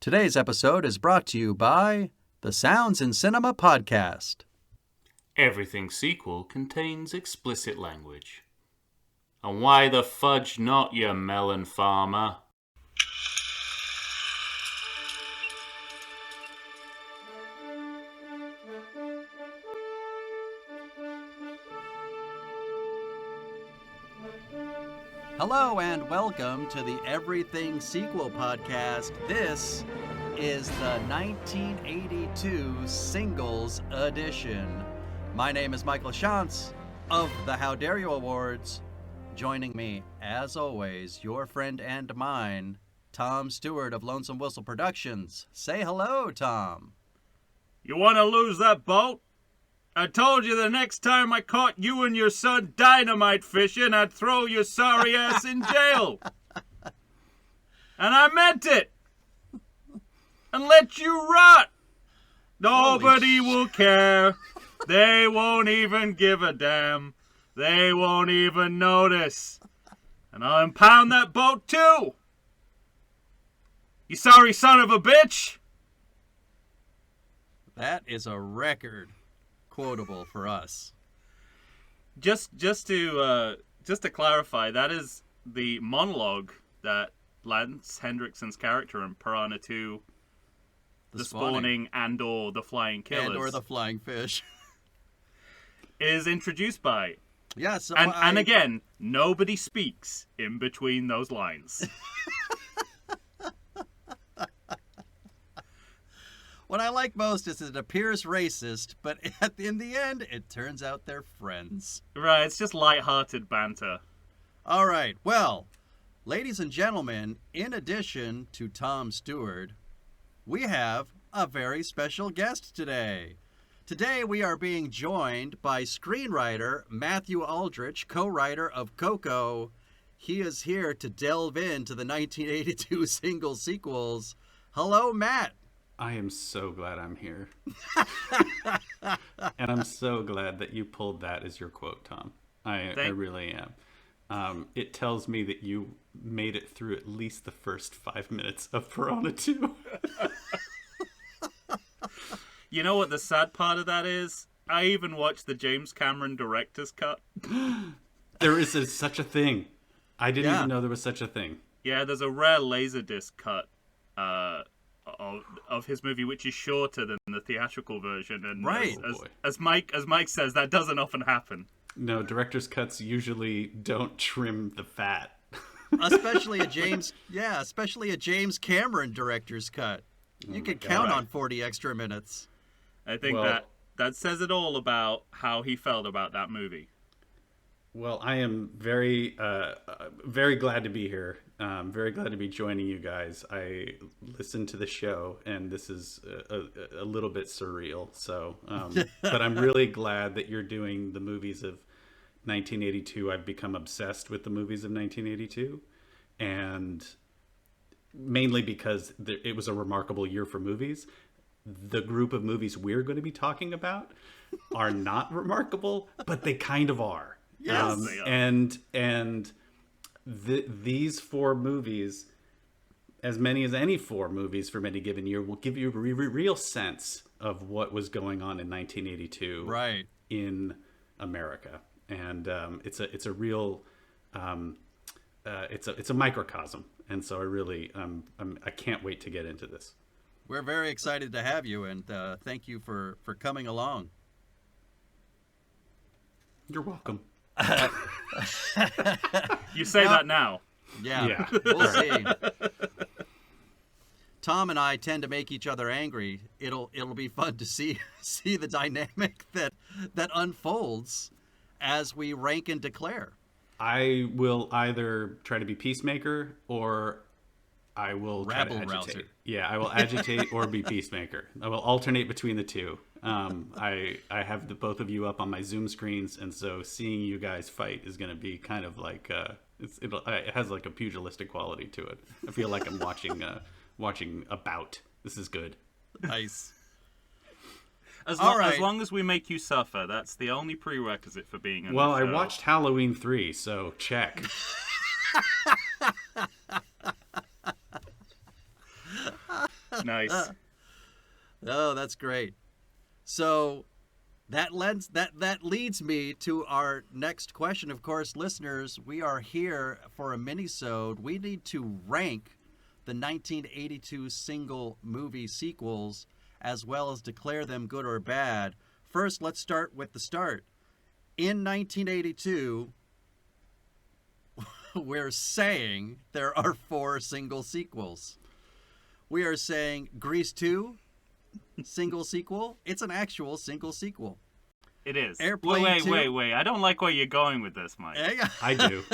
Today's episode is brought to you by the Sounds in Cinema podcast. Everything sequel contains explicit language. And why the fudge not, you melon farmer? Hello and welcome to the Everything Sequel podcast. This is the 1982 Singles Edition. My name is Michael Shantz of the How Dare You Awards. Joining me, as always, your friend and mine, Tom Stewart of Lonesome Whistle Productions. Say hello, Tom. You want to lose that boat? I told you the next time I caught you and your son dynamite fishing, I'd throw your sorry ass in jail. And I meant it. And let you rot. Nobody will care. They won't even give a damn. They won't even notice. And I'll impound that boat too. You sorry son of a bitch. That is a record. Quotable for us. Just to clarify, that is the monologue that Lance Hendrickson's character in Piranha 2 the Spawning and or the Flying Killers and or the Flying Fish is introduced by. Yes, and again, nobody speaks in between those lines. What I like most is it appears racist, but in the end, it turns out they're friends. Right, it's just light-hearted banter. All right, well, ladies and gentlemen, in addition to Tom Stewart, we have a very special guest today. Today we are being joined by screenwriter Matthew Aldrich, co-writer of Coco. He is here to delve into the 1982 single sequels. Hello, Matt. I am so glad I'm here. And I'm so glad that you pulled that as your quote, Tom. I really am. It tells me that you made it through at least the first 5 minutes of Piranha 2. You know what the sad part of that is? I even watched the James Cameron director's cut. There is such a thing. I didn't even know there was such a thing. Yeah, there's a rare Laserdisc cut of his movie, which is shorter than the theatrical version. And right. As Mike says, that doesn't often happen. No, director's cuts usually don't trim the fat. especially a James Cameron director's cut. You could count on 40 extra minutes. I think that says it all about how he felt about that movie. Well, I am very, very glad to be here. Very glad to be joining you guys. I listened to the show, and this is a little bit surreal. So, but I'm really glad that you're doing the movies of 1982. I've become obsessed with the movies of 1982, and mainly because it was a remarkable year for movies. The group of movies we're going to be talking about are not remarkable, but they kind of are. Yes. And these four movies, as many as any four movies from any given year, will give you a real sense of what was going on in 1982 right. in America. And it's a real it's a microcosm. And so I really I can't wait to get into this. We're very excited to have you, and thank you for coming along. You're welcome. You say that now. Yeah. We'll see. Tom and I tend to make each other angry. It'll be fun to see the dynamic that unfolds as we rank and declare. I will either try to be peacemaker or I will try to agitate. Rabble-rouser. Yeah, I will agitate or be peacemaker. I will alternate between the two. I have both of you up on my Zoom screens, and so seeing you guys fight is going to be kind of like it has like a pugilistic quality to it. I feel like I'm watching a bout. This is good. Nice. As long as we make you suffer, that's the only prerequisite for being on the show. I watched Halloween 3, so check. Nice. Oh, that's great. So that leads me to our next question. Of course, listeners, we are here for a mini-sode. We need to rank the 1982 single movie sequels as well as declare them good or bad. First, let's start with the start. In 1982, we're saying there are 4 single sequels. We are saying Grease 2, single sequel. It's an actual single sequel. It is. Airplane 2. Wait. I don't like where you're going with this, Mike. I do.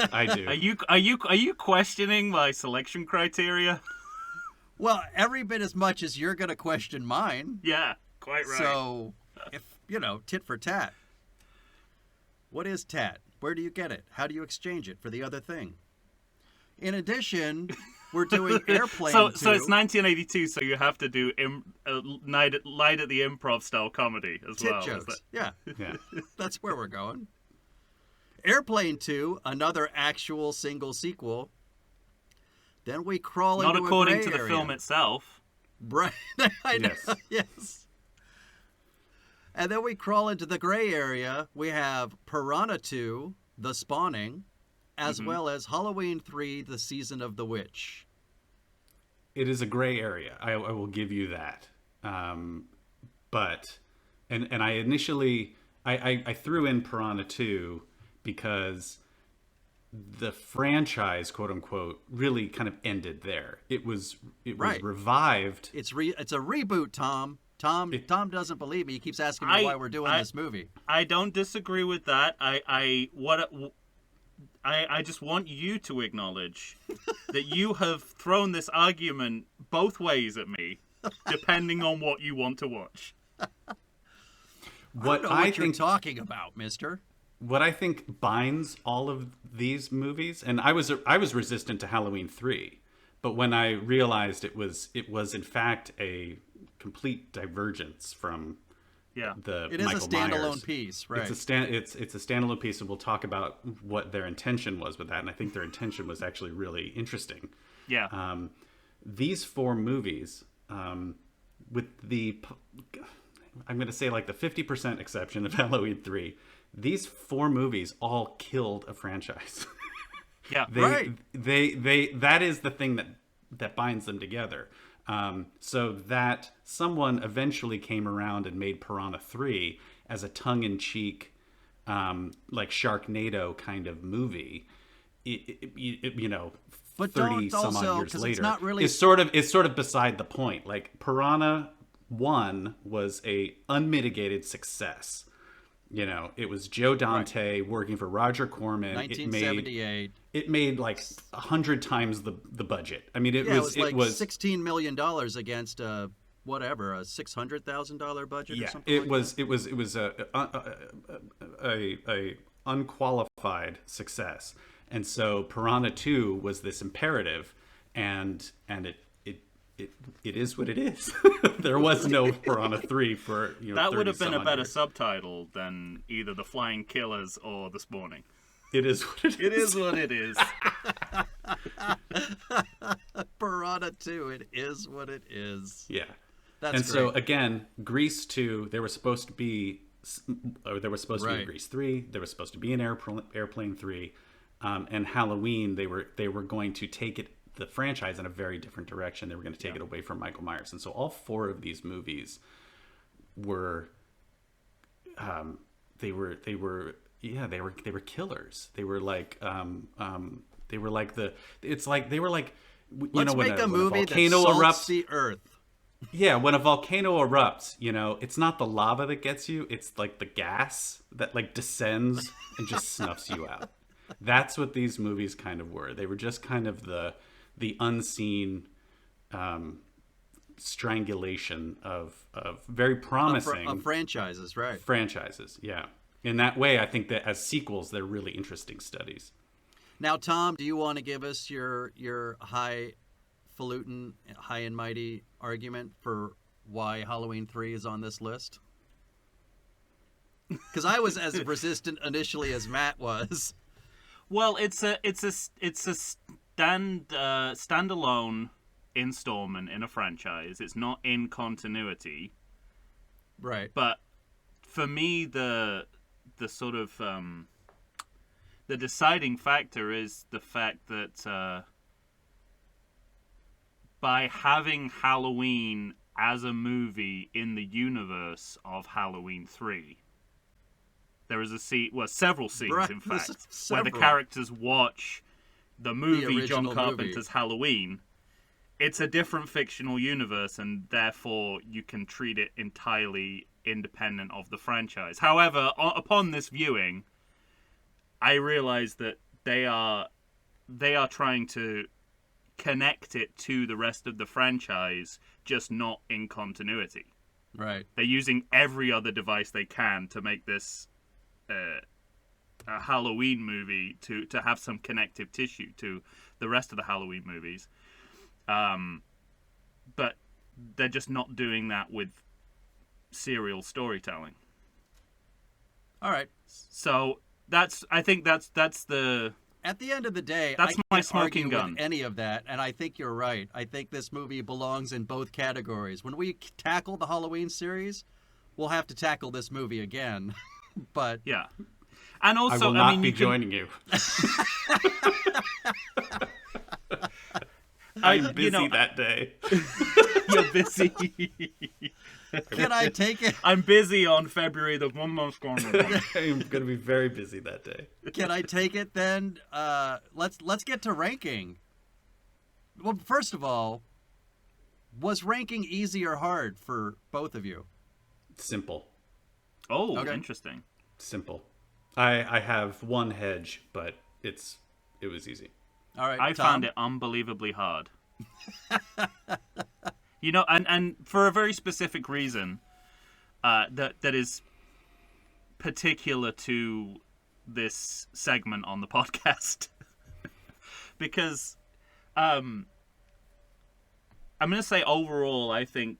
Are you questioning my selection criteria? Well, every bit as much as you're going to question mine. Yeah, quite right. So, if, tit for tat. What is tat? Where do you get it? How do you exchange it for the other thing? In addition, we're doing Airplane 2. So it's 1982, so you have to do Night at the Improv style comedy as Tit well. jokes. Yeah. Yeah. That's where we're going. Airplane 2, another actual single sequel. Then we crawl Not into according a gray to the area. film itself. Right. I know. Yes. Yes. And then we crawl into the gray area. We have Piranha 2, The Spawning, as well as Halloween 3, The Season of the Witch. It is a gray area. I will give you that. But I initially I threw in Piranha 2 because the franchise, quote unquote, really kind of ended there. It was Right. revived. It's a reboot, Tom. Tom doesn't believe me. He keeps asking me why we're doing this movie. I don't disagree with that. I just want you to acknowledge that you have thrown this argument both ways at me, depending on what you want to watch. I don't know what you're talking about, mister. What I think binds all of these movies, and I was resistant to Halloween 3, but when I realized it was in fact a complete divergence from the It is Michael a standalone Myers. piece, right? It's a standalone piece, and we'll talk about what their intention was with that. And I think their intention was actually really interesting. Yeah. These 4 movies, with I'm going to say like the 50% exception of Halloween 3, these 4 movies all killed a franchise. Yeah. That is the thing that binds them together. So that someone eventually came around and made Piranha 3 as a tongue-in-cheek, like Sharknado kind of movie. But 30 don't some also, odd years 'cause later, it's not really- it's sort of beside the point. Like Piranha 1 was a unmitigated success. It was Joe Dante working for Roger Corman. 1978. It made like 100 times the budget. I mean, it was $16 million against a $600,000 budget or something. It was a unqualified success, and so Piranha 2 was this imperative, and it is what it is. There was no Piranha 3 for that would have been a better years. subtitle than either The Flying Killers or The Spawning. It is what it is. It is what it is. Piranha 2, it is what it is. Yeah. That's and great. so again, Grease 2, there was supposed to be Right. Grease 3, there was supposed to be an Airplane 3, and Halloween they were going to take the franchise in a very different direction. They were going to take it away from Michael Myers, and so all 4 of these movies were they were killers. They were like Let's make a movie that volcano salts erupts. the earth. Yeah, when a volcano erupts, it's not the lava that gets you, it's like the gas that like descends and just snuffs you out. That's what these movies kind of were. They were just kind of the unseen strangulation of very promising Of franchises, right? franchises. Yeah. In that way, I think that as sequels, they're really interesting studies. Now, Tom, do you want to give us your highfalutin, high and mighty argument for why Halloween 3 is on this list? Because I was as resistant initially as Matt was. Well, it's a standalone installment in a franchise. It's not in continuity. Right. But for me, the sort of the deciding factor is the fact that by having Halloween as a movie in the universe of Halloween 3, there is several scenes, Right, in fact, where several. the characters watch the movie original John Carpenter's Halloween. It's a different fictional universe, and therefore you can treat it entirely independent of the franchise. However, upon this viewing, I realized that they are trying to connect it to the rest of the franchise, just not in continuity. Right. They're using every other device they can to make this a Halloween movie to have some connective tissue to the rest of the Halloween movies. But they're just not doing that with serial storytelling. All right. So I think that's the At the end of the day, That's I my can't smoking argue gun. with any of that, and I think you're right. I think this movie belongs in both categories. When we tackle the Halloween series, we'll have to tackle this movie again. But yeah. And also, I will not mean, be you can- joining you. I'm busy that day. You're busy. can I take it? I'm busy on February the 1 month going. I'm going to be very busy that day. Can I take it then? Let's get to ranking. Well, first of all, was ranking easy or hard for both of you? Simple. Oh, Okay. interesting. Simple. I have one hedge, but it was easy. All right, I Tom? found it unbelievably hard. And for a very specific reason that is particular to this segment on the podcast. Because I'm going to say overall, I think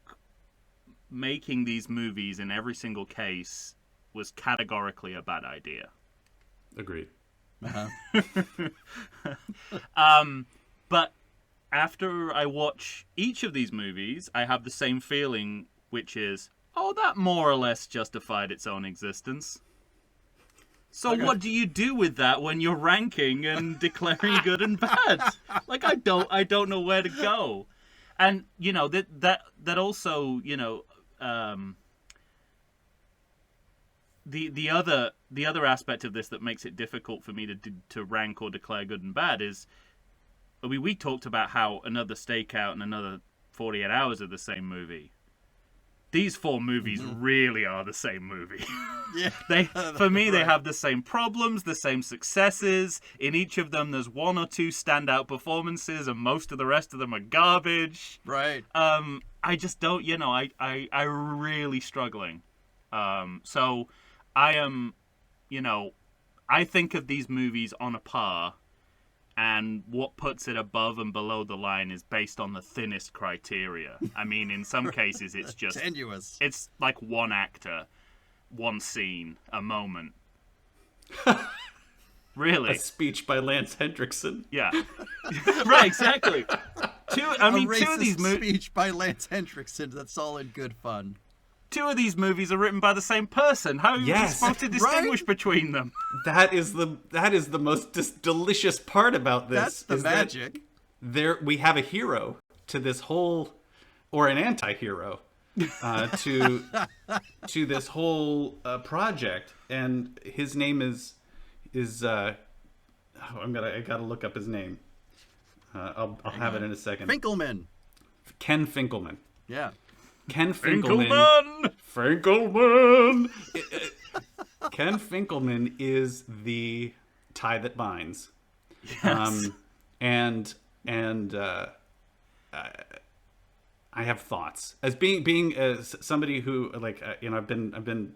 making these movies in every single case was categorically a bad idea. Agreed. But after I watch each of these movies, I have the same feeling, which is, oh, that more or less justified its own existence. So what do you do with that when you're ranking and declaring good and bad? Like, I don't know where to go. And, that also, the other aspect of this that makes it difficult for me to rank or declare good and bad is, we talked about how Another Stakeout and Another 48 Hours are the same movie. These four movies really are the same movie. Yeah. For me, they have the same problems, the same successes. In each of them, there's one or two standout performances, and most of the rest of them are garbage. Right. I just don't, I'm really struggling. So I am, I think of these movies on a par, and what puts it above and below the line is based on the thinnest criteria. I mean, in some cases, it's just tenuous. It's like one actor, one scene, a moment. Really? A speech by Lance Hendrickson. Yeah. Right, exactly. Two of these racist movies. speech by Lance Hendrickson. That's all in good fun. Two of these movies are written by the same person. How are you Yes, supposed to distinguish between them? That is the most delicious part about this. That's the is that magic. we have a hero to this whole, or an anti-hero to this whole project, and his name is I gotta look up his name. I'll have it in a second. Finkelman. Ken Finkelman. Yeah. Ken Finkelman. Finkelman. Ken Finkelman is the tie that binds. Yes. And I have thoughts as being somebody who I've been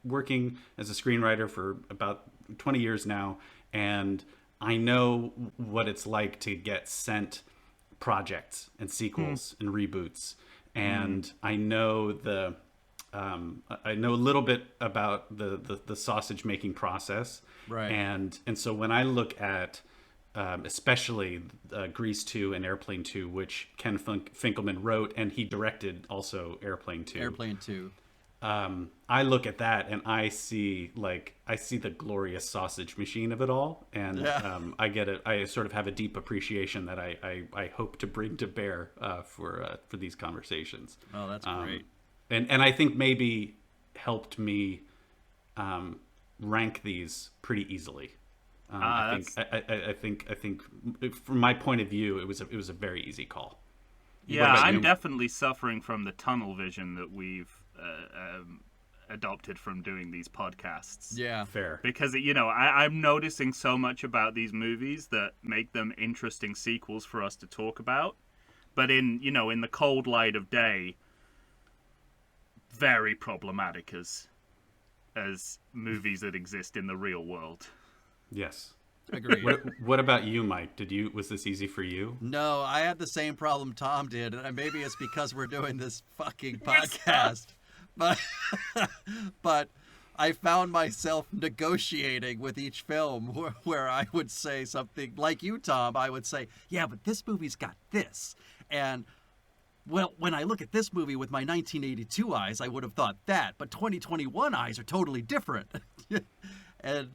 working as a screenwriter for about 20 years now, and I know what it's like to get sent projects and sequels and reboots. And I know I know a little bit about the sausage making process, Right. And so when I look at especially Grease 2 and Airplane 2, which Ken Finkelman wrote, and he directed also Airplane 2. Airplane 2. I look at that and I see the glorious sausage machine of it all, and I sort of have a deep appreciation that I hope to bring to bear for these conversations. Oh, that's great. And I think maybe helped me rank these pretty easily. I think from my point of view, it was a very easy call. Yeah, I'm definitely suffering from the tunnel vision that we've adopted from doing these podcasts. Yeah, fair. Because I'm noticing so much about these movies that make them interesting sequels for us to talk about, but in the cold light of day, very problematic as movies that exist in the real world. Yes. Agreed. What about you, Mike? Was this easy for you? No, I had the same problem Tom did, and maybe it's because we're doing this fucking podcast. But I found myself negotiating with each film where I would say something like you, Tom. I would say, yeah, but this movie's got this. And, well, when I look at this movie with my 1982 eyes, I would have thought that. But 2021 eyes are totally different. And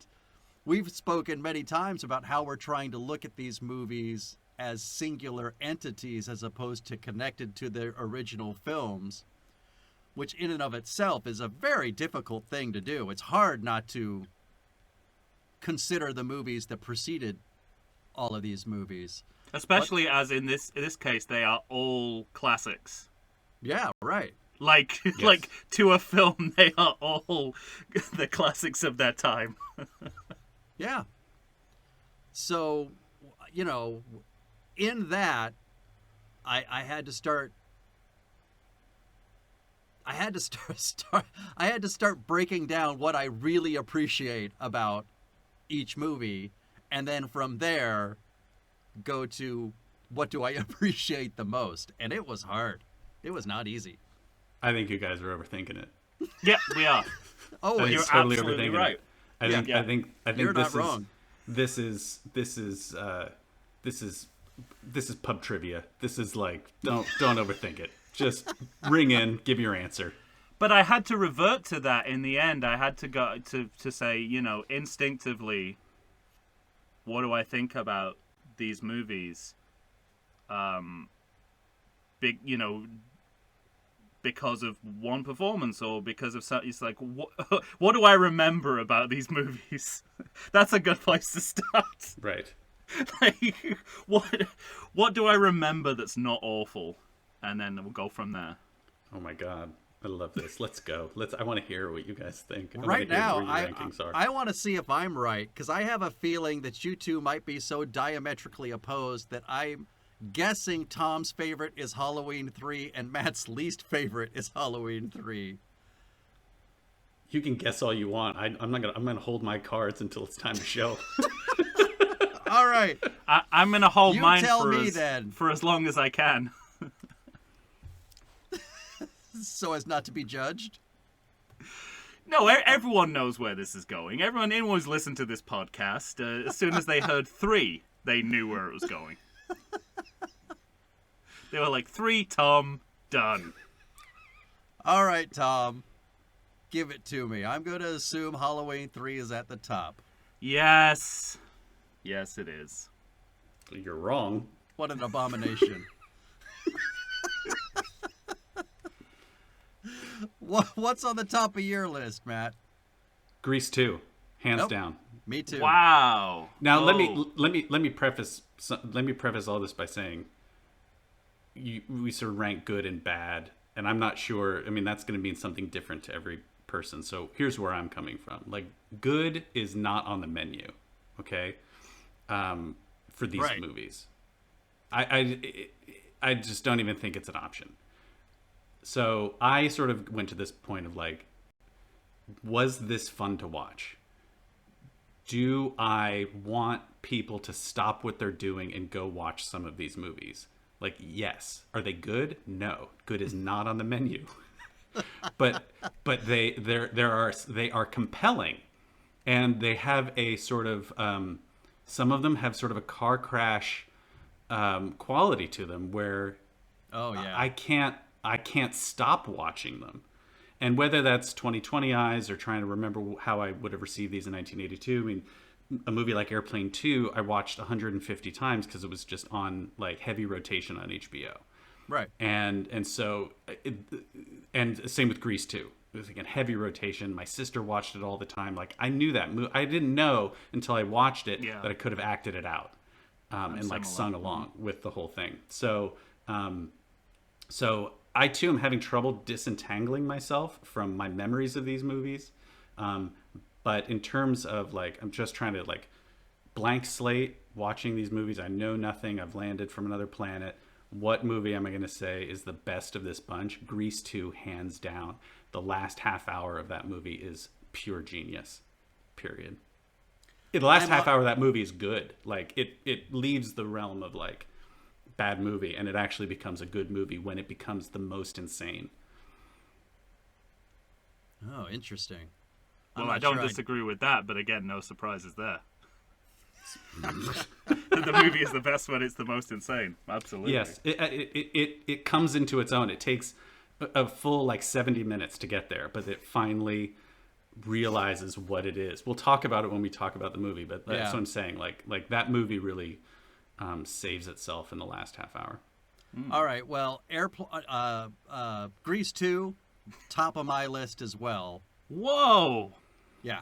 we've spoken many times about how we're trying to look at these movies as singular entities as opposed to connected to their original films, which in and of itself is a very difficult thing to do. It's hard not to consider the movies that preceded all of these movies. Especially as in this case, they are all classics. Yeah, right. Like to a film, they are all the classics of their time. Yeah. So, in that, I had to start breaking down what I really appreciate about each movie, and then from there go to what do I appreciate the most. And it was hard. It was not easy. I think you guys are overthinking it. Yeah, we are. Oh, you're totally absolutely overthinking right. it. I think You're not wrong. This is pub trivia. This is like don't overthink it. Just ring in, give your answer. But I had to revert to that in the end. I had to go to say, instinctively, what do I think about these movies? Because of one performance or because of something. It's like, what do I remember about these movies? That's a good place to start. Right. Like, what do I remember that's not awful? And then we'll go from there. Oh my God. I love this. Let's go. I want to hear what you guys think. Right now, I want to see if I'm right, because I have a feeling that you two might be so diametrically opposed that I'm guessing Tom's favorite is Halloween 3 and Matt's least favorite is Halloween 3. You can guess all you want. I'm gonna hold my cards until it's time to show. All right. I'm gonna hold mine for as long as I can. So as not to be judged? No, everyone knows where this is going. Anyone who's listened to this podcast, as soon as they heard 3, they knew where it was going. They were like, 3, Tom, done. All right, Tom. Give it to me. I'm going to assume Halloween 3 is at the top. Yes. Yes, it is. You're wrong. What an abomination. What's on the top of your list, Matt? Grease 2, hands down. Me too. Wow. Now let me preface all this by saying we sort of rank good and bad, and I'm not sure. I mean, that's going to mean something different to every person. So here's where I'm coming from. Like, good is not on the menu, okay? For these movies, I just don't even think it's an option. So I sort of went to this point of like, was this fun to watch? Do I want people to stop what they're doing and go watch some of these movies? Like, yes. Are they good? No. Good is not on the menu. but they are compelling, and they have a sort of some of them have sort of a car crash quality to them where Oh yeah. I can't stop watching them. And whether that's 2020 eyes or trying to remember how I would have received these in 1982, I mean, a movie like Airplane 2, I watched 150 times because it was just on like heavy rotation on HBO. Right. And so, and same with Grease 2. It was again heavy rotation. My sister watched it all the time. Like I knew that movie. I didn't know until I watched it that I could have acted it out and like sung along with the whole thing. So, so I too am having trouble disentangling myself from my memories of these movies. But in terms of like, I'm just trying to like blank slate watching these movies. I know nothing. I've landed from another planet. What movie am I going to say is the best of this bunch? Grease 2, hands down. The last half hour of that movie is pure genius. Period. The last half hour of that movie is good. Like it leaves the realm of like bad movie, and it actually becomes a good movie when it becomes the most insane. Oh, interesting. Well, I don't disagree with that, but again, no surprises there. The movie is the best when it's the most insane. Absolutely. Yes, it comes into its own. It takes a full like 70 minutes to get there, but it finally realizes what it is. We'll talk about it when we talk about the movie, but that's what I'm saying. Like that movie really saves itself in the last half hour. All right. Well, Grease 2, top of my list as well. Whoa. Yeah.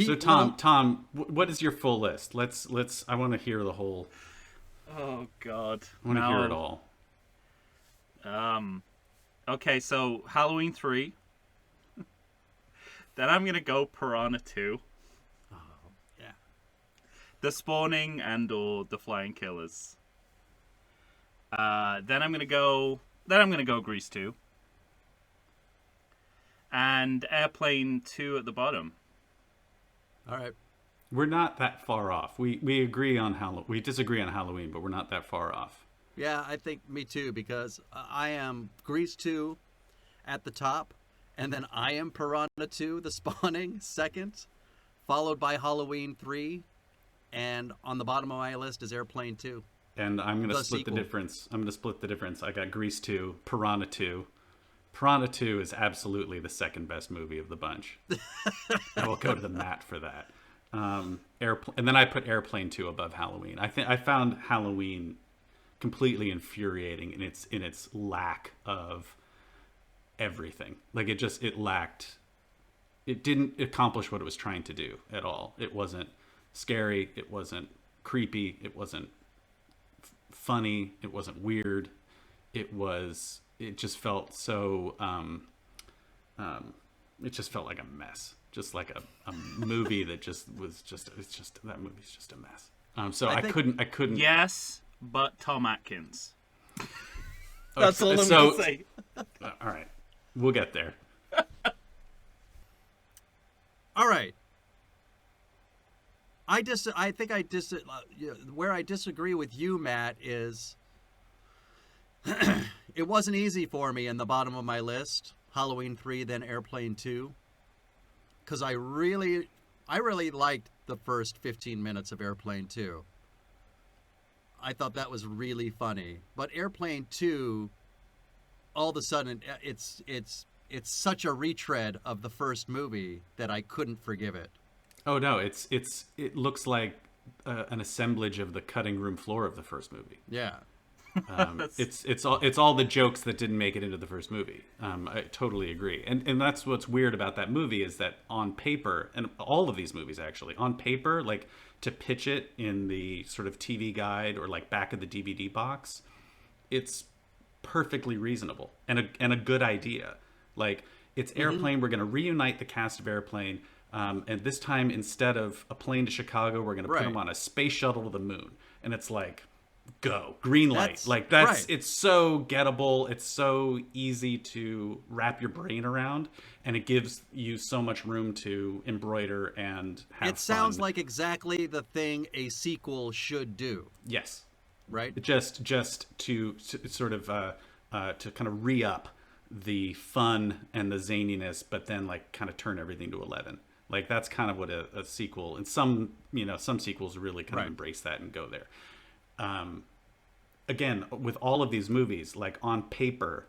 So Tom, what is your full list? Let's. I want to hear the whole. Oh God. I want to hear it all. Okay, so Halloween 3. Then I'm gonna go Piranha 2. Oh, yeah. The Spawning and or The Flying Killers. Then I'm gonna go Grease 2. And Airplane 2 at the bottom. All right. We're not that far off. We agree on we disagree on Halloween, but we're not that far off. Yeah, I think me too, because I am Grease 2 at the top, and then I am Piranha 2, The Spawning, second, followed by Halloween 3, and on the bottom of my list is Airplane 2. And I'm going to split the difference. I got Grease 2, Piranha 2. Piranha 2 is absolutely the second best movie of the bunch. I will go to the mat for that. And then I put Airplane 2 above Halloween. I found Halloween completely infuriating in its lack of everything. Like it didn't accomplish what it was trying to do at all. It wasn't scary. It wasn't creepy. It wasn't funny. It wasn't weird. It just felt so it just felt like a mess, just like a movie that that movie's just a mess. So I couldn't Yes, but Tom Atkins. That's all I'm gonna say. All right, we'll get there. All right. Where I disagree with you, Matt, is it wasn't easy for me in the bottom of my list, Halloween 3, then Airplane 2, because I really liked the first 15 minutes of Airplane 2. I thought that was really funny, but Airplane 2, all of a sudden, it's such a retread of the first movie that I couldn't forgive it. Oh no, it looks like an assemblage of the cutting room floor of the first movie. Yeah. It's all the jokes that didn't make it into the first movie. I totally agree, and that's what's weird about that movie is that on paper, and all of these movies actually on paper, like to pitch it in the sort of TV guide or like back of the DVD box, it's perfectly reasonable and a good idea. Like it's Airplane. We're going to reunite the cast of Airplane, and this time instead of a plane to Chicago, we're going to put them on a space shuttle to the moon, and it's like. Go green light. It's so gettable. It's so easy to wrap your brain around, and it gives you so much room to embroider and have It sounds like exactly the thing a sequel should do. Yes, right. Just to sort of to kind of re-up the fun and the zaniness, but then like kind of turn everything to 11. Like that's kind of what a sequel, and some sequels really kind of embrace that and go there. Again, with all of these movies, like on paper,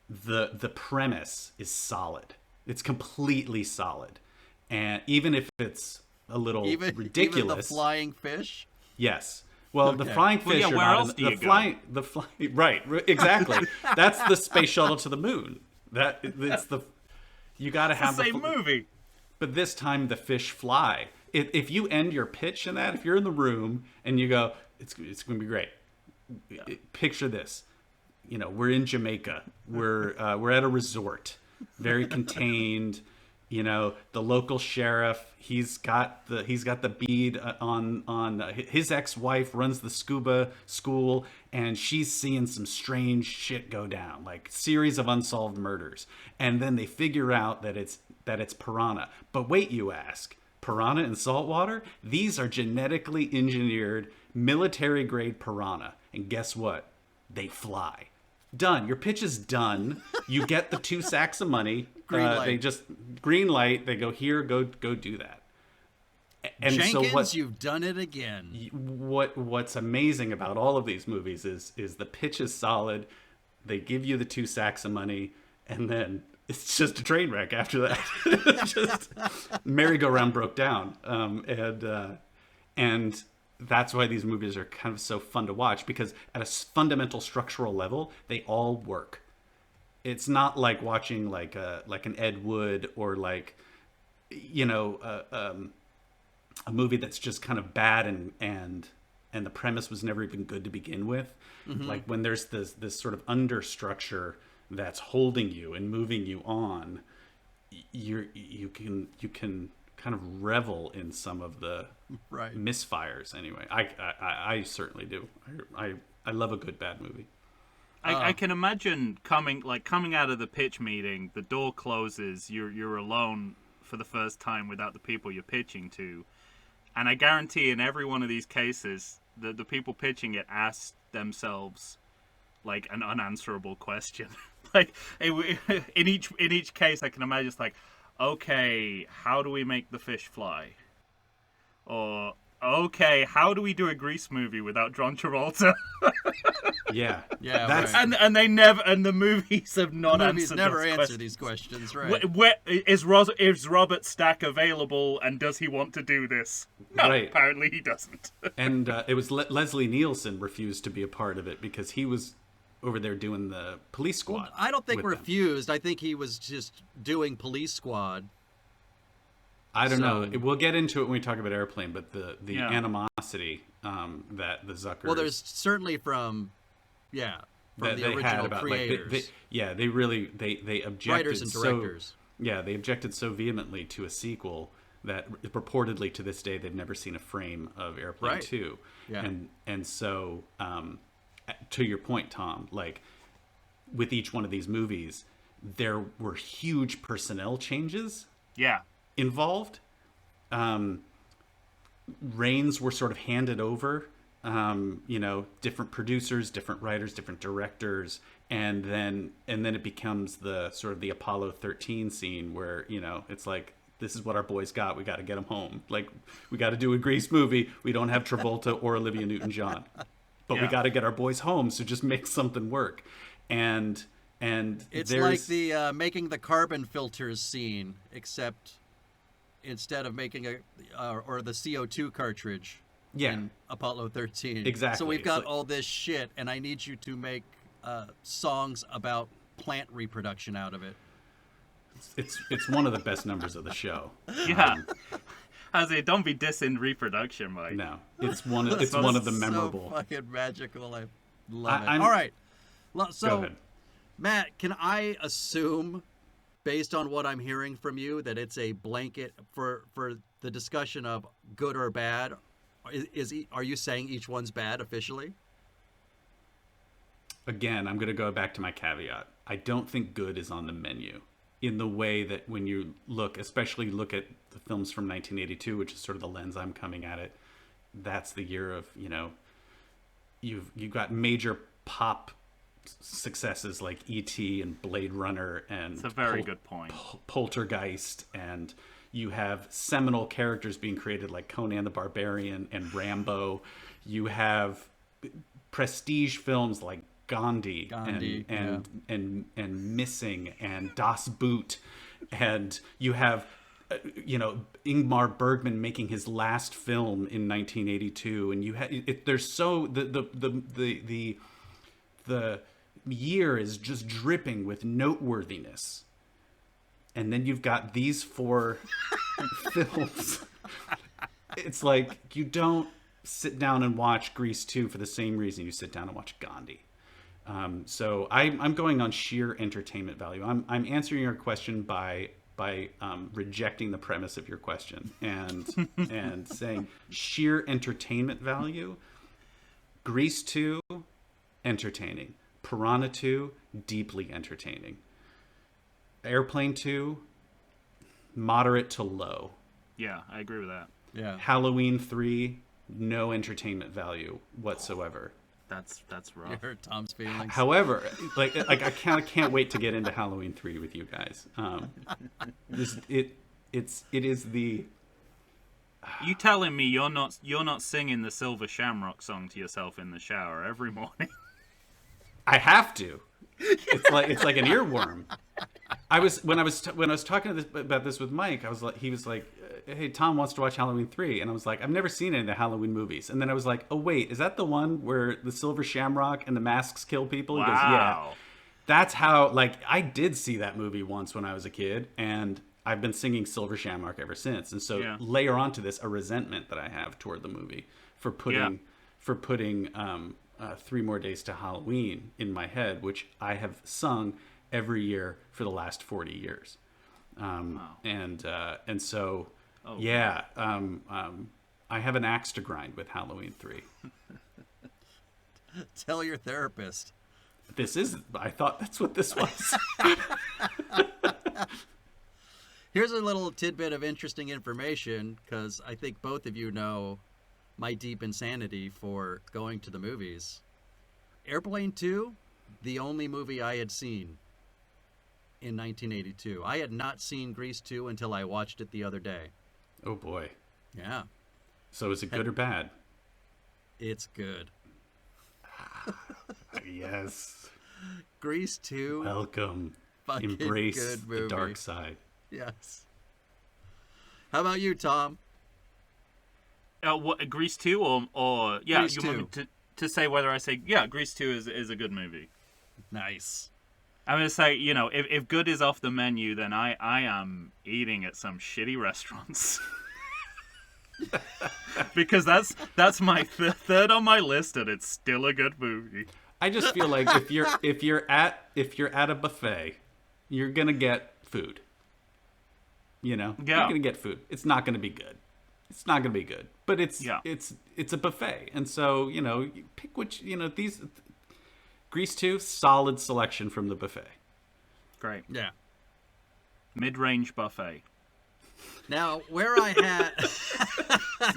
the premise is solid. It's completely solid, and even if it's a little ridiculous, even the flying fish. Yes. Well, the flying fish are where not else do you go? Right, exactly. That's the space shuttle to the moon. You got to have the same movie. But this time the fish fly. If you end your pitch in that, if you're in the room and you go, it's going to be great. Picture this. We're in Jamaica. We're at a resort, very contained. The local sheriff, he's got the bead on his ex-wife runs the scuba school, and she's seeing some strange shit go down, like series of unsolved murders. And then they figure out that it's piranha. But wait, you ask, piranha in saltwater? These are genetically engineered military grade piranha. And guess what? They fly. Done. Your pitch is done. You get the 2 sacks of money. Green light. They just green light. They go here. Go do that. And Jenkins, you've done it again. What's amazing about all of these movies is the pitch is solid. They give you the 2 sacks of money, and then it's just a train wreck after that. Just merry-go-round broke down, and that's why these movies are kind of so fun to watch, because at a fundamental structural level, they all work. It's not like watching like an Ed Wood or like, a movie that's just kind of bad and the premise was never even good to begin with. Mm-hmm. Like when there's this sort of understructure that's holding you and moving you on, you can kind of revel in some of the misfires. Anyway, I certainly do. I love a good bad movie. I can imagine coming out of the pitch meeting, the door closes, you're alone for the first time without the people you're pitching to, and I guarantee in every one of these cases, the people pitching it ask themselves like an unanswerable question. Like in each case, I can imagine it's like, okay, how do we make the fish fly? Or okay, how do we do a Grease movie without John Travolta? Yeah. That's right. And they never, and the movies have not answered. Never answer these questions, right? Is Robert Stack available, and does he want to do this? No, right. Apparently he doesn't. And it was Leslie Nielsen refused to be a part of it because he was over there doing the Police Squad. Well, I don't think refused. I think he was just doing Police Squad. I don't know. We'll get into it when we talk about Airplane, but the animosity that the Zuckers... Well, there's certainly from the original creators. They objected. Writers and directors. They objected so vehemently to a sequel that purportedly to this day they've never seen a frame of Airplane 2. Yeah. And so, to your point, Tom, like with each one of these movies, there were huge personnel changes. Yeah. Involved. Reins were sort of handed over, different producers, different writers, different directors, and then it becomes the sort of the Apollo 13 scene where it's like, this is what our boys got, we got to get them home, like we got to do a Grease movie, we don't have Travolta or Olivia Newton-John, but we got to get our boys home, so just make something work. And it's like the making the carbon filters scene, except instead of making or the CO2 cartridge in Apollo 13. Exactly. So we've got all this shit, and I need you to make songs about plant reproduction out of it. It's one of the best numbers of the show. Yeah. I say, don't be dissing reproduction, Mike. No, it's one of the memorable. So fucking magical. I love it. All right. So, go ahead. Matt, can I assume, based on what I'm hearing from you, that it's a blanket for the discussion of good or bad? Are you saying each one's bad officially? Again, I'm going to go back to my caveat. I don't think good is on the menu in the way that when you especially look at the films from 1982, which is sort of the lens I'm coming at it. That's the year of, you've got major pop successes like E.T. and Blade Runner and it's a very good point. Poltergeist, and You have seminal characters being created like Conan the Barbarian and Rambo. You have prestige films like Gandhi, and Missing and Das Boot, and you have Ingmar Bergman making his last film in 1982, and you have there's so the year is just dripping with noteworthiness, and then you've got these four films. It's like you don't sit down and watch Grease 2 for the same reason you sit down and watch Gandhi. So I'm going on sheer entertainment value. I'm answering your question by rejecting the premise of your question and saying sheer entertainment value. Grease 2, entertaining. Piranha 2, deeply entertaining. Airplane 2, moderate to low. Yeah, I agree with that. Yeah. Halloween 3, no entertainment value whatsoever. That's rough. You hurt Tom's feelings. However, like I can't wait to get into Halloween 3 with you guys. It is the. You telling me you're not singing the Silver Shamrock song to yourself in the shower every morning? I have to. It's like an earworm. When I was talking about this with Mike, he was like, "Hey, Tom wants to watch Halloween 3," and I was like, "I've never seen any of the Halloween movies." And then I was like, "Oh wait, is that the one where the Silver Shamrock and the masks kill people?" He goes, "Yeah." That's how. Like, I did see that movie once when I was a kid, and I've been singing Silver Shamrock ever since. And so layer onto this a resentment that I have toward the movie for putting 3 More Days to Halloween in my head, which I have sung every year for the last 40 years. And so, I have an axe to grind with Halloween 3. Tell your therapist. I thought that's what this was. Here's a little tidbit of interesting information, because I think both of you know my deep insanity for going to the movies. Airplane 2, the only movie I had seen in 1982. I had not seen Grease 2 until I watched it the other day. Oh boy. Yeah. So is it good or bad? It's good. Yes. Grease 2. Welcome. Fucking Embrace good movie. the dark side. Yes. How about you, Tom? What, Grease 2 or yeah, Grease you 2. want me to say whether I say Grease 2 is a good movie. Nice. I'm gonna say, if good is off the menu, then I am eating at some shitty restaurants. Because that's my third on my list, and it's still a good movie. I just feel like if you're at a buffet, you're gonna get food. You're gonna get food. It's not gonna be good. It's not gonna be good. But it's a buffet, and so you pick which these. Grease 2, solid selection from the buffet. Great. Yeah. Mid-range buffet. Now, where I had...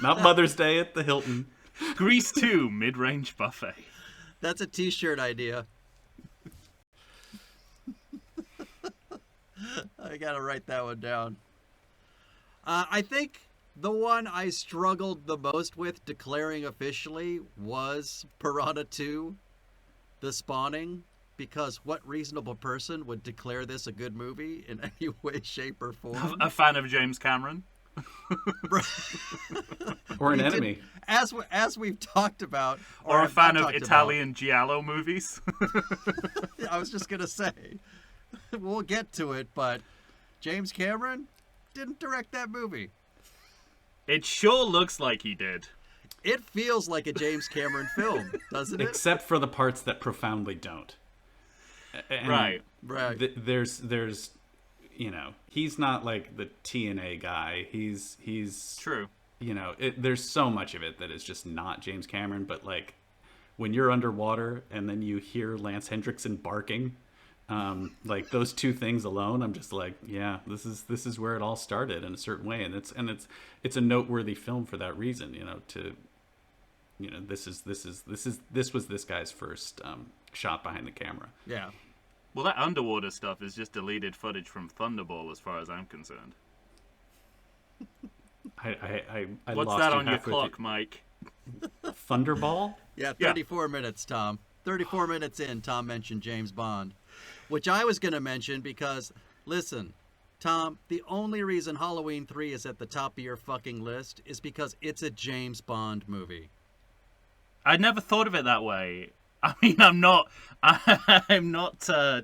Not Mother's Day at the Hilton. Grease 2, mid-range buffet. That's a t-shirt idea. I gotta write that one down. I think the one I struggled the most with declaring officially was Piranha 2 the Spawning, because what reasonable person would declare this a good movie in any way, shape, or form? A fan of James Cameron? Or an enemy. As we've talked about. Or a fan of Italian giallo movies? I was just going to say, we'll get to it, but James Cameron didn't direct that movie. It sure looks like he did. It feels like a James Cameron film, doesn't it? Except for the parts that profoundly don't. And right. There's he's not like the TNA guy. He's true. There's so much of it that is just not James Cameron. But like when you're underwater and then you hear Lance Hendrickson barking, like those two things alone, I'm just like, yeah, this is where it all started in a certain way, and it's a noteworthy film for that reason. This was this guy's first shot behind the camera. Yeah. Well, that underwater stuff is just deleted footage from Thunderball, as far as I'm concerned. I What's lost that you on your halfway clock, Mike? through. Thunderball? Yeah, 34 minutes, Tom. 34 minutes in, Tom mentioned James Bond, which I was going to mention because, listen, Tom, the only reason Halloween 3 is at the top of your fucking list is because it's a James Bond movie. I never thought of it that way. I mean, I'm not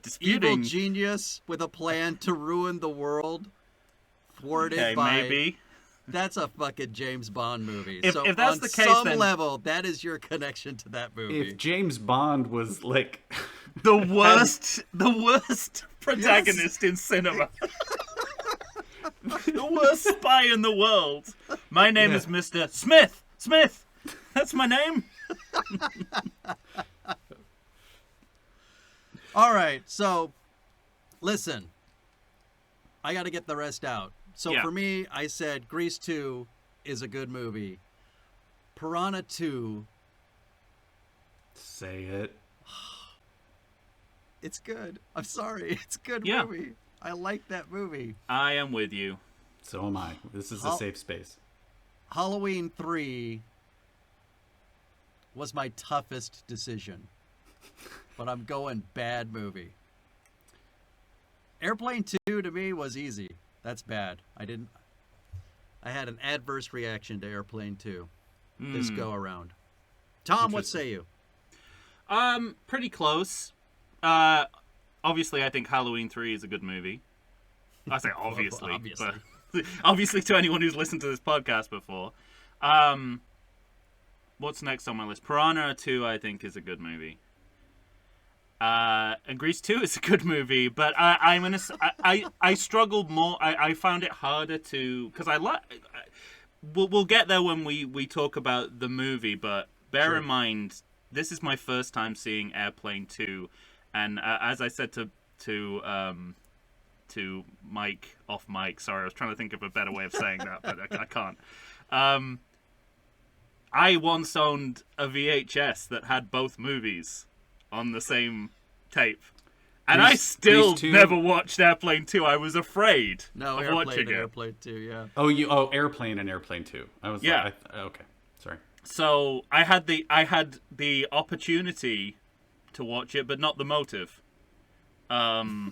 disputing. Evil genius with a plan to ruin the world, thwarted Okay, by... maybe. That's a fucking James Bond movie. If that's on the case, some then level, that is your connection to that movie. If James Bond was like the worst protagonist in cinema, the worst spy in the world. My name is Mr. Smith. Smith. That's my name. All right, so listen, I got to get the rest out. So Yeah. for me, I said Grease 2 is a good movie. Piranha 2, say it. it's good. I'm sorry, it's a good Yeah. movie. I like that movie. I am with you. So am I. This is a safe space. Halloween 3 was my toughest decision. But I'm going bad movie. Airplane 2 to me was easy. That's bad. I had an adverse reaction to Airplane 2 this go around. Tom, what say you? Pretty close. Obviously, I think Halloween 3 is a good movie. I say obviously, Obviously. but obviously to anyone who's listened to this podcast before. What's next on my list? Piranha 2, I think, is a good movie. And Grease 2 is a good movie, but I struggled more. I found it harder to, because we'll get there when we talk about the movie, but bear in mind, this is my first time seeing Airplane 2, and as I said to Mike off mic, sorry, I was trying to think of a better way of saying that, but I can't. I once owned a VHS that had both movies on the same tape. And I still never watched Airplane 2. I was afraid of watching it. Airplane 2, yeah. Airplane and Airplane 2. I was okay. Sorry. So I had the opportunity to watch it, but not the motive. And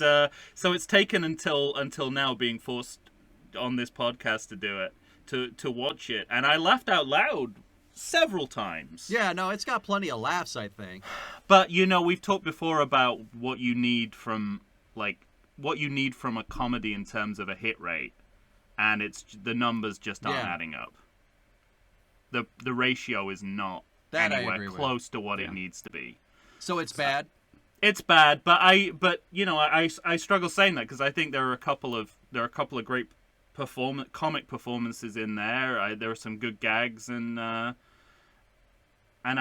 so it's taken until now, being forced on this podcast to do it, to watch it. And I laughed out loud several times. Yeah, no, it's got plenty of laughs, I think. But we've talked before about what you need from a comedy in terms of a hit rate, and it's the numbers just aren't adding up. The ratio is not anywhere close to what it needs to be. So it's bad. It's bad, but I struggle saying that because I think there are a couple of great comic performances in there. There are some good gags, and I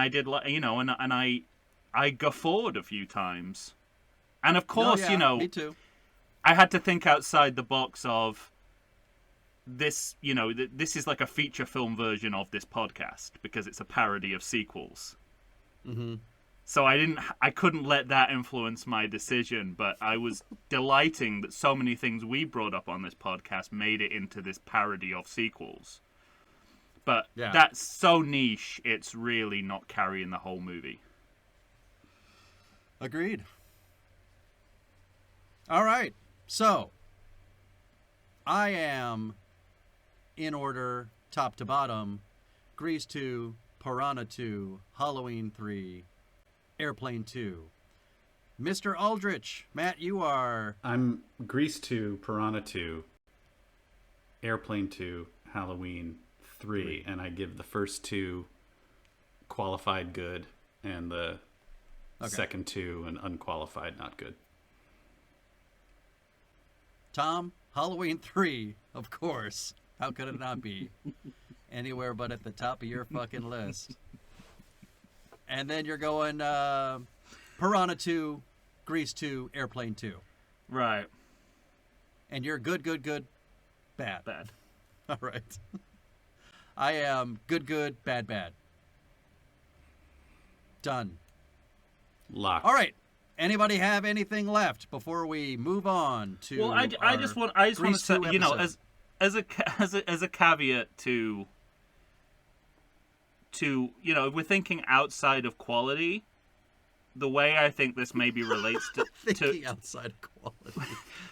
did and I guffawed a few times, and of course me too. I had to think outside the box of this. This is like a feature film version of this podcast because it's a parody of sequels. Mm-hmm. So I couldn't let that influence my decision, but I was delighting that so many things we brought up on this podcast made it into this parody of sequels. But that's so niche, it's really not carrying the whole movie. Agreed. All right. So, I am, in order, top to bottom, Grease 2, Piranha 2, Halloween 3, Airplane 2. Mr. Aldrich, Matt, you are... I'm Grease 2, Piranha 2, Airplane 2, Halloween 3, and I give the first two qualified good, and the second two an unqualified not good. Tom, Halloween 3, of course. How could it not be? Anywhere but at the top of your fucking list. And then you're going Piranha 2, Grease 2, Airplane 2. Right. And you're good, bad. Bad. All right. I am good, bad. Done. Locked. All right. Anybody have anything left before we move on to? Well, I just want to say, you know, as a caveat to you know, if we're thinking outside of quality, the way I think this maybe relates to thinking outside of quality.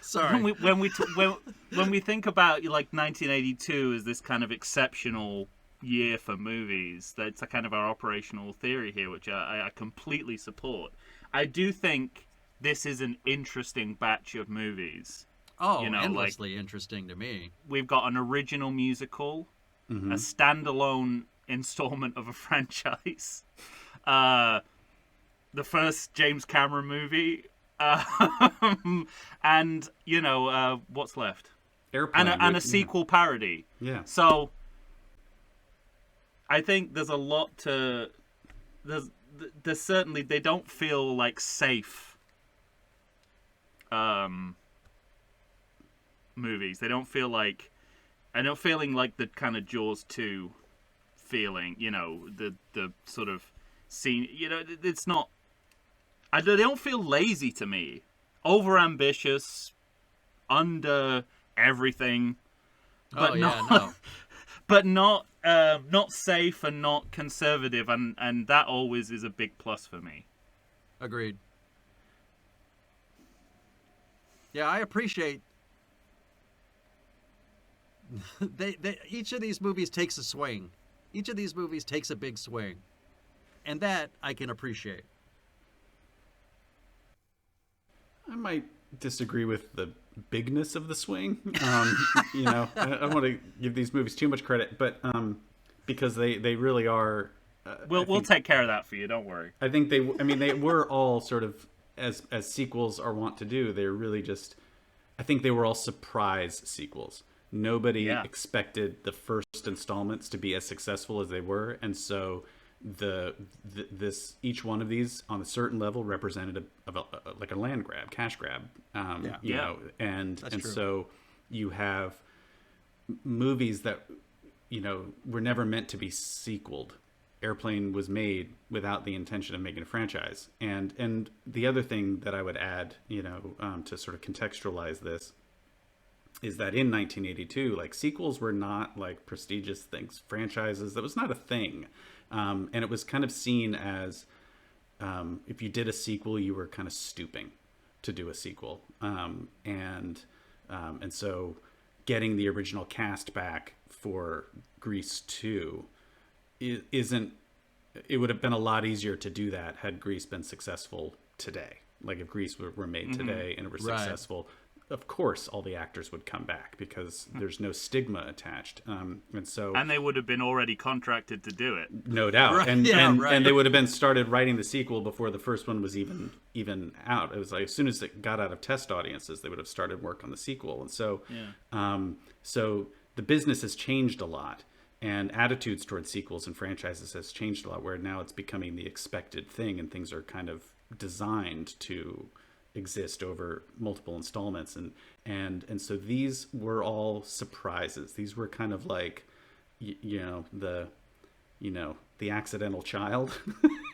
Sorry. when we think about like 1982 as this kind of exceptional year for movies, that's a kind of our operational theory here, which I completely support. I do think this is an interesting batch of movies. Oh, you know, endlessly interesting to me. We've got an original musical, a standalone installment of a franchise, the first James Cameron movie, and you know what's left, Airplane, and a sequel parody. Yeah. So I think there's a lot to there's certainly, they don't feel like safe movies. They don't feel like, I'm not feeling like the kind of Jaws 2 feeling, you know, the sort of scene, you know, it's not, they don't feel lazy to me. Over ambitious, under everything, but but not safe and not conservative, and that always is a big plus for me. Agreed. Yeah, I appreciate they each of these movies takes a swing. Each of these movies takes a big swing, and that I can appreciate. I might disagree with the bigness of the swing. You know, I don't want to give these movies too much credit, but because they really are. We'll take care of that for you. Don't worry. I think they were all sort of, as sequels are wont to do. They're really just. I think they were all surprise sequels. Nobody expected the first installments to be as successful as they were, and so each one of these on a certain level represented like a land grab, cash grab. You know, and That's true. so you have movies that, you know, were never meant to be sequeled. Airplane was made without the intention of making a franchise. And the other thing that I would add, you know, to sort of contextualize this, is that in 1982, like, sequels were not like prestigious things, franchises. That was not a thing. And it was kind of seen as, if you did a sequel, you were kind of stooping to do a sequel. And so getting the original cast back for Grease 2 it would have been a lot easier to do that had Grease been successful today. Like, if Grease were made today and it were successful, of course all the actors would come back because there's no stigma attached. And they would have been already contracted to do it. No doubt. Right. And Right. and they would have been started writing the sequel before the first one was even out. It was like, as soon as it got out of test audiences, they would have started work on the sequel. And so so the business has changed a lot. And attitudes towards sequels and franchises has changed a lot, where now it's becoming the expected thing, and things are kind of designed to exist over multiple installments. And so these were all surprises. These were kind of like, the accidental child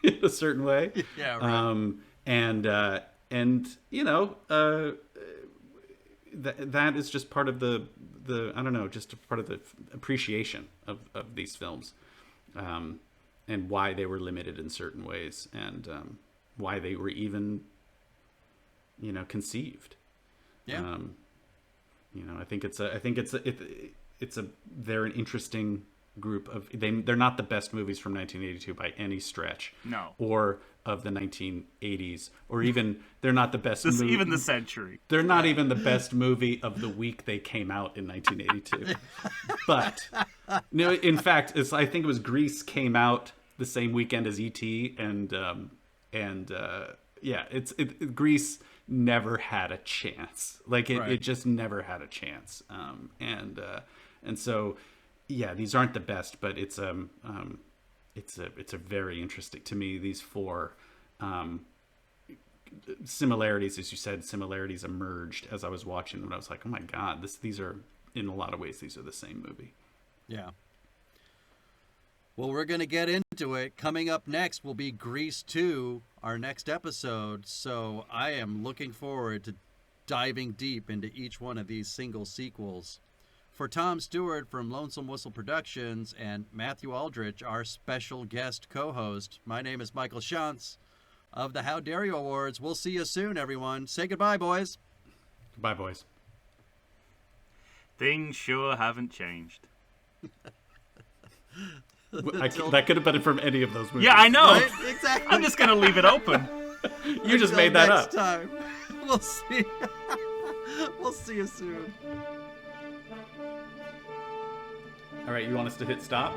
in a certain way. Yeah, right. That is just part of the I don't know, just part of the appreciation of these films, and why they were limited in certain ways, and why they were even, conceived. Yeah. I think they're an interesting group of, they're not the best movies from 1982 by any stretch. No. Or of the 1980s, or even they're not the best movie, even the century. They're not even the best movie of the week they came out in 1982. But no, in fact, I think it was Grease came out the same weekend as E.T. Grease never had a chance. Like, it just never had a chance. And so, yeah, these aren't the best, but it's a very interesting, to me, these four similarities, as you said, similarities emerged as I was watching, when I was like, oh my God, these are, in a lot of ways, these are the same movie. Yeah. Well, we're going to get into it. Coming up next will be Grease 2, our next episode. So I am looking forward to diving deep into each one of these single sequels. For Tom Stewart from Lonesome Whistle Productions and Matthew Aldrich, our special guest co-host, my name is Michael Shantz of the How Dare You Awards. We'll see you soon, everyone. Say goodbye, boys. Goodbye, boys. Things sure haven't changed. That could have been from any of those movies. Yeah, I know. Right? Exactly. I'm just going to leave it open. You just made that up. Next time. We'll see. We'll see you soon. All right, you want us to hit stop?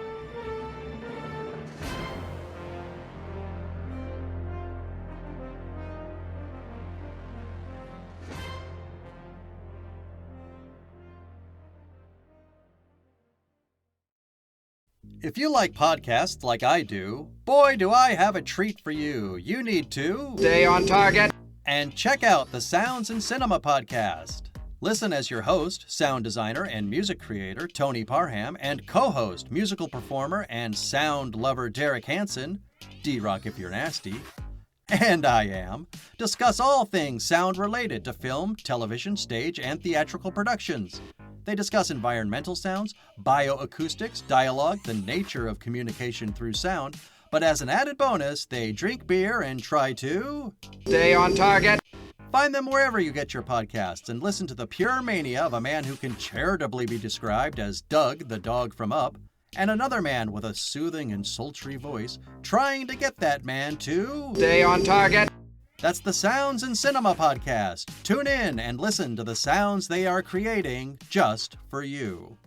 If you like podcasts like I do, boy, do I have a treat for you. You need to Stay on target. and check out the Sounds in Cinema podcast. Listen as your host, sound designer and music creator Tony Parham, and co-host, musical performer and sound lover Derek Hansen, D-Rock if you're nasty, and I am, discuss all things sound related to film, television, stage, and theatrical productions. They discuss environmental sounds, bioacoustics, dialogue, the nature of communication through sound, but as an added bonus, they drink beer and try to Stay on target. find them wherever you get your podcasts and listen to the pure mania of a man who can charitably be described as Doug, the dog from Up, and another man with a soothing and sultry voice trying to get that man to Stay on target. That's the Sounds in Cinema podcast. Tune in and listen to the sounds they are creating just for you.